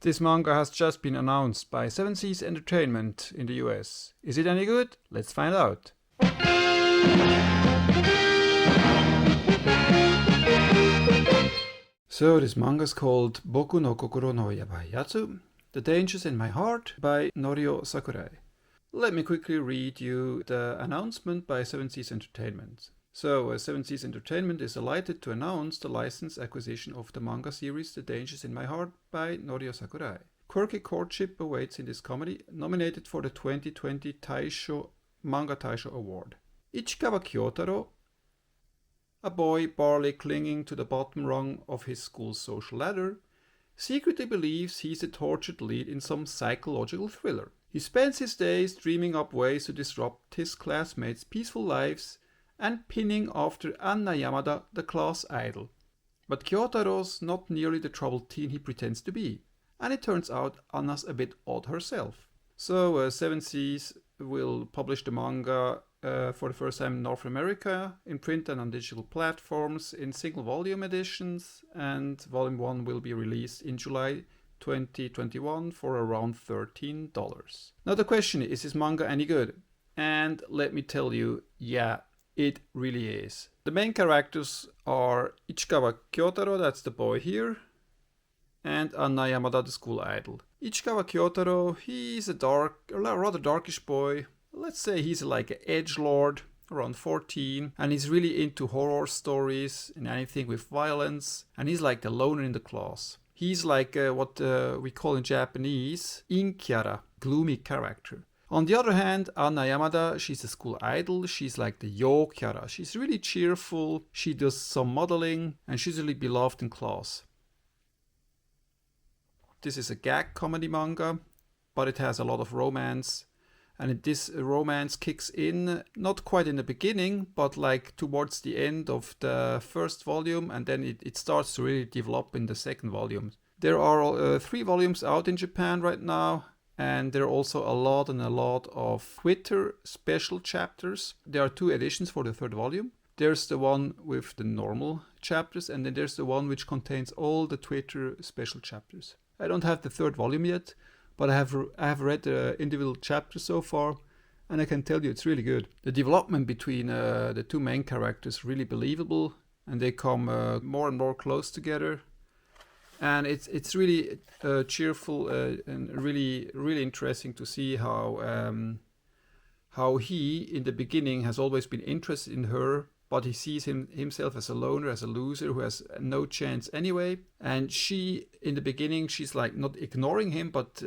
This manga has just been announced by Seven Seas Entertainment in the US. Is it any good? Let's find out. So this manga is called Boku no kokoro no yabai, yatsu, The Dangers in My Heart by Norio Sakurai. Let me quickly read you the announcement by Seven Seas Entertainment. So, Seven Seas Entertainment is delighted to announce the license acquisition of the manga series The Dangers in My Heart by Norio Sakurai. Quirky courtship awaits in this comedy, nominated for the 2020 Manga Taisho Award. Ichikawa Kyotaro, a boy barely clinging to the bottom rung of his school's social ladder, secretly believes he's a tortured lead in some psychological thriller. He spends his days dreaming up ways to disrupt his classmates' peaceful lives and pinning after Anna Yamada, the class idol. But Kyotaro's not nearly the troubled teen he pretends to be, and it turns out Anna's a bit odd herself. So Seven Seas will publish the manga for the first time in North America, in print and on digital platforms, in single volume editions, and volume 1 will be released in July 2021 for around $13. Now the question is this manga any good? And let me tell you, yeah, it really is. The main characters are Ichikawa Kyotaro, that's the boy here, and Anna Yamada, the school idol. Ichikawa Kyotaro, he's a rather darkish boy. Let's say he's like an edgelord, around 14, and he's really into horror stories and anything with violence, and he's like the loner in the class. He's like what we call in Japanese, inkyara, gloomy character. On the other hand, Anna Yamada, she's a school idol, she's like the yo kyara. She's really cheerful, she does some modeling, and she's really beloved in class. This is a gag comedy manga, but it has a lot of romance. And this romance kicks in, not quite in the beginning, but like towards the end of the first volume, and then it starts to really develop in the second volume. There are 3 volumes out in Japan right now, and there are also a lot of Twitter special chapters. There are 2 editions for the 3rd volume. There's the one with the normal chapters, and then there's the one which contains all the Twitter special chapters. I don't have the 3rd volume yet, but I have read the individual chapters so far, and I can tell you it's really good. The development between the 2 main characters is really believable, and they come more and more close together. And it's really cheerful and really interesting to see how he in the beginning has always been interested in her, but he sees himself as a loner, as a loser who has no chance anyway. And she, in the beginning, she's like not ignoring him, but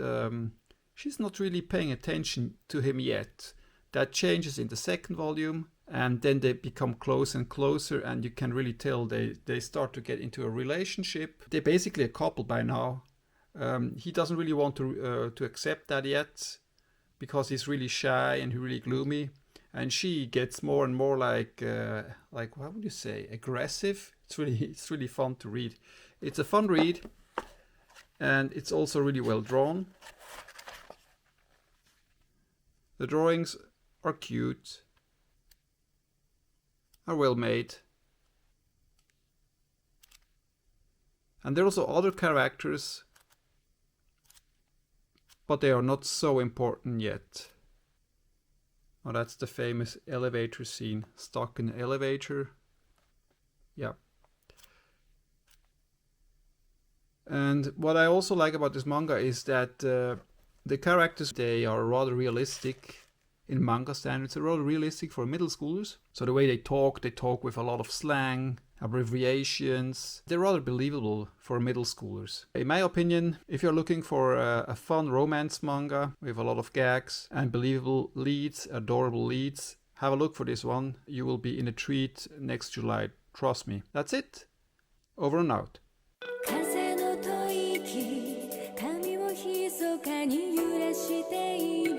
she's not really paying attention to him yet. That changes in the 2nd volume, and then they become closer and closer, and you can really tell they start to get into a relationship. They're basically a couple by now. He doesn't really want to accept that yet, because he's really shy and really gloomy. And she gets more and more like what would you say, aggressive. It's really fun to read. It's a fun read, and it's also really well drawn. The drawings are cute, are well made, and there are also other characters, but they are not so important yet. Oh, that's the famous elevator scene, stuck in an elevator. Yeah. And what I also like about this manga is that the characters, they are rather realistic in manga standards. They're rather realistic for middle schoolers. So the way they talk with a lot of slang, abbreviations. They're rather believable for middle schoolers. In my opinion, if you're looking for a fun romance manga with a lot of gags and believable leads, adorable leads, have a look for this one. You will be in a treat next July. Trust me. That's it. Over and out. 風の吐息髪を密かに揺らしている